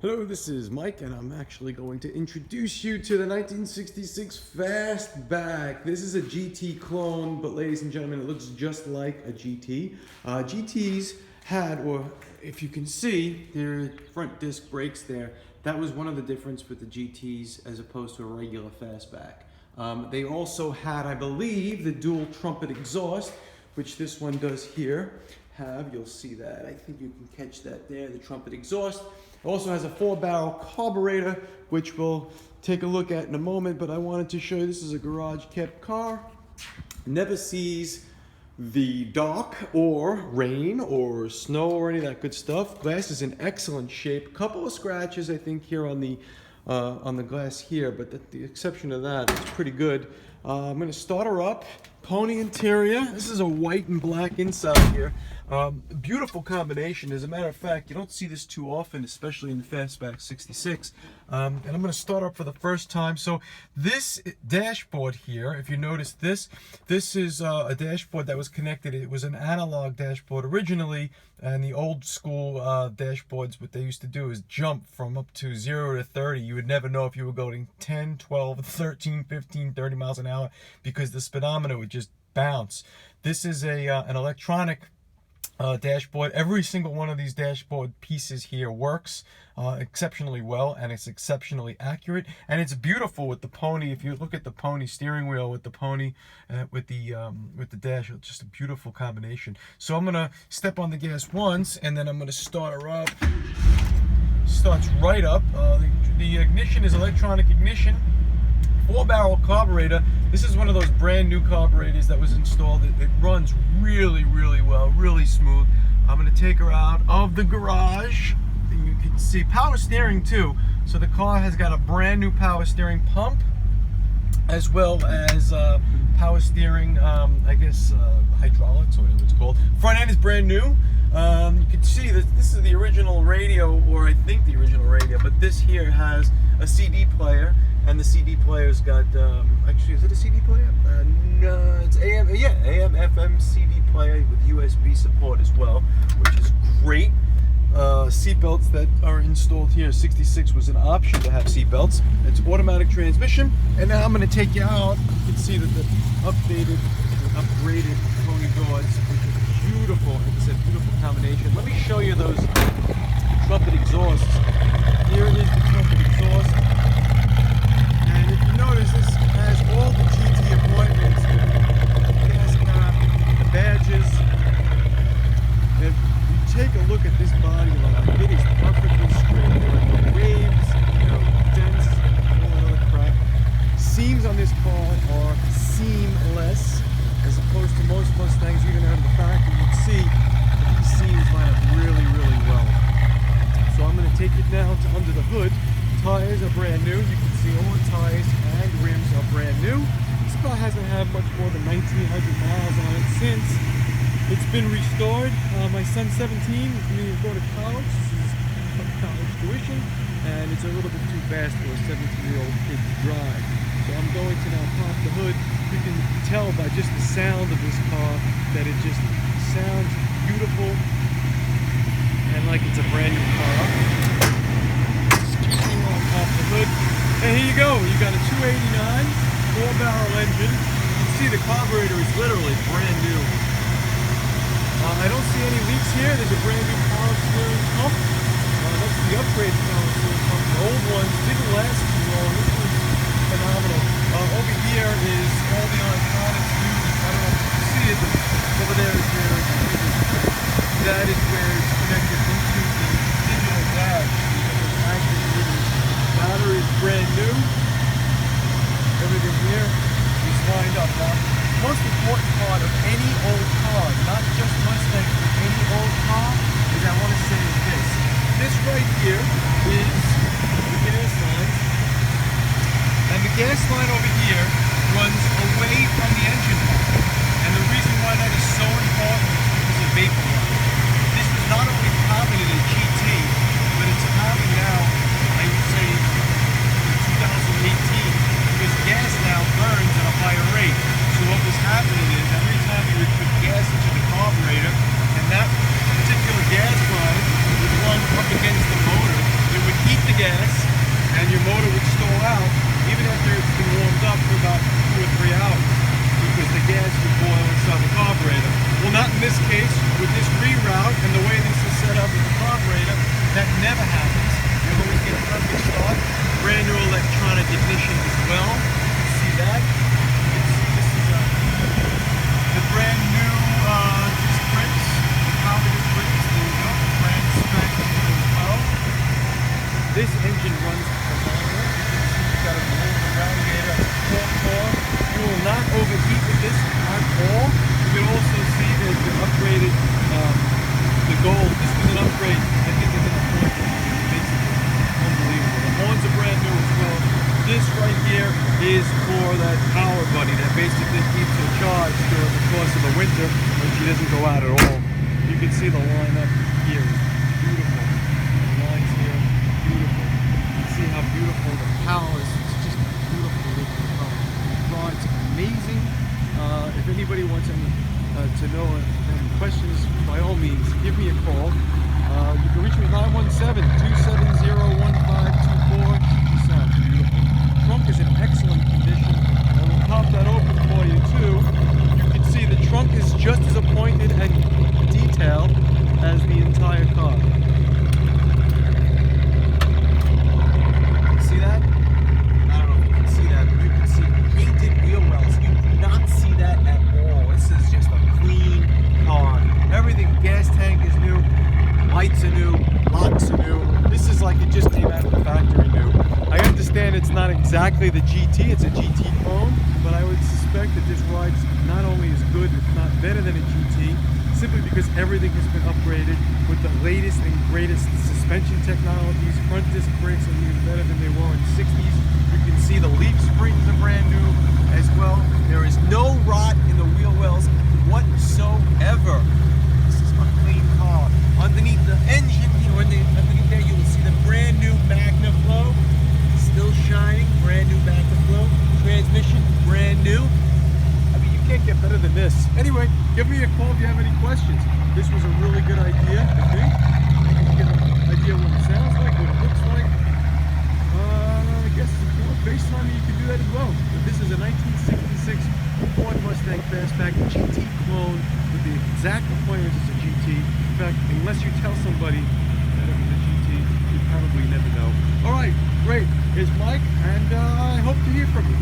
Hello, this is Mike, and I'm actually going to introduce you to the 1966 Fastback. This is a GT clone, but ladies and gentlemen, it looks just like a GT. GTs had, or if you can see, their front disc brakes there. That was one of the difference with the GTs as opposed to a regular Fastback. They also had, I believe, the dual trumpet exhaust, which this one does here have. You'll see that. I think you can catch that there, the trumpet exhaust. It also has a 4-barrel carburetor, which we'll take a look at in a moment, but I wanted to show you this is a garage kept car. Never sees the dark or rain or snow or any of that good stuff. Glass is in excellent shape. A couple of scratches, I think, here on the glass here, but the exception of that, it's pretty good. I'm going to start her up. Pony interior. This is a white and black inside here. Beautiful combination. As a matter of fact, you don't see this too often, especially in the Fastback 66. And I'm going to start up for the first time. So this dashboard here, if you notice this is a dashboard that was connected. It was an analog dashboard originally, and the old school dashboards, what they used to do is jump from up to 0 to 30. You would never know if you were going 10, 12, 13, 15, 30 miles an hour because the speedometer would just bounce. This is an electronic dashboard. Every single one of these dashboard pieces here works exceptionally well, and it's exceptionally accurate, and it's beautiful with the pony. If you look at the pony steering wheel with the pony with the dash, it's just a beautiful combination. So I'm gonna step on the gas once, and then I'm gonna start her up. Starts right up. The ignition is electronic ignition. 4-barrel carburetor. This is one of those brand new carburetors that was installed. It runs really, really well, really smooth. I'm going to take her out of the garage, and you can see power steering too. So the car has got a brand new power steering pump, as well as power steering, I guess hydraulics or whatever it's called. Front end is brand new. You can see that this is the original radio, or I think the original radio, but this here has a CD player. And the CD player's got, actually, is it a CD player? No, it's AM, FM CD player with USB support as well, which is great. Seatbelts that are installed here, 66 was an option to have seatbelts. It's automatic transmission. And now I'm going to take you out. You can see that the upgraded pony doors, which is beautiful. Like I said, beautiful combination. Let me show you those trumpet exhausts. Here it is, the trumpet exhaust. And if you notice, this has all the GT appointments, the gas cap, the badges. If you take a look at this body line, it is perfectly straight. There are no waves, no dents, all that other crap. Seams on this car are seamless, as opposed to most Mustangs, even out of the factory. You can see that these seams line up really, really well. So I'm going to take it down to under the hood. Tires are brand new. You can see all the tires and rims are brand new. This car hasn't had much more than 1,900 miles on it since it's been restored. My son's 17. He's going to college. This is college tuition, and it's a little bit too fast for a 17-year-old kid to drive. So I'm going to now pop the hood. You can tell by just the sound of this car that it just sounds beautiful and like it's a brand new car. Off the hood, and here you go. You got a 289 4-barrel engine. You can see the carburetor is literally brand new. I don't see any leaks here. There's a brand new power steering pump. That's the upgraded power steering pump. The old ones didn't last too long. This one's phenomenal. Over here is all the electronics used. I don't know if you can see it, but over there is where that is where it's connected into the digital dash. Battery is brand new. Everything here is lined up. Now, the most important part of any old car, not just Mustang, but any old car, is I want to say is this. This right here is the gas line. And the gas line over here runs away from the engine block. And the reason why that is so important is because of vapor line. This was not only common in a GT, but it's common now, I would say, 2018, because gas now burns at a higher rate. So what was happening is every time you would put gas into the carburetor, and that particular gas line would run up against the motor, it would heat never happens. You always get a perfect start. Brand new electronic ignition as well. See that? You can see this is the brand new springs, the carburetor springs. There you go. Brand spanking new as well. This engine runs phenomenal. You can see you've got a aluminum radiator, 4-core. You will not overheat with this at all. You can also see there's been upgraded the gold. This was an upgrade. I think it's in the Ford. Basically, unbelievable. The horns are brand new as well. This right here is for that power buddy that basically keeps her charged during the course of the winter when she doesn't go out at all. You can see the lineup here is beautiful. The lines here, beautiful. You can see how beautiful the power is. It's just beautiful looking car. The ride's amazing. If anybody wants to know any questions, by all means, give me a call. You can reach me at 917-270-1524. This sounds beautiful. Trunk is in excellent condition. I will pop that open for you too. You can see the trunk is just as appointed and detailed as the entire car. See that? I don't know if you can see that, but you can see painted wheel wells. You do not see that at all. This is just a clean car. Everything, gas tank is new, lights are new, locks are new. This is like it just came out of the factory new. I understand it's not exactly the GT, it's a GT clone, but I would suspect that this ride's not only as good, if not better than a GT, simply because everything has been upgraded with the latest and greatest suspension technologies. Front disc brakes are even better than they were in the 60s. You can see the leaf springs are brand new as well. There is no rot in the wheel wells whatsoever. This is a clean car. Underneath the engine here, underneath there, you will see the brand new Magna Flow. Still shining, brand new Magna Flow. Transmission, brand new. I mean, you can't get better than this. Anyway, give me a call if you have any questions. This was a really good idea, I think. You can get an idea what it sounds like, what it looks like. I guess based on me, you can do that as well. But this is a 1966 Ford Mustang Fastback GT clone with the exact appointments as a GT. In fact, unless you tell somebody that it was a GT, you probably never know. All right, great. Here's Mike, and I hope to hear from you.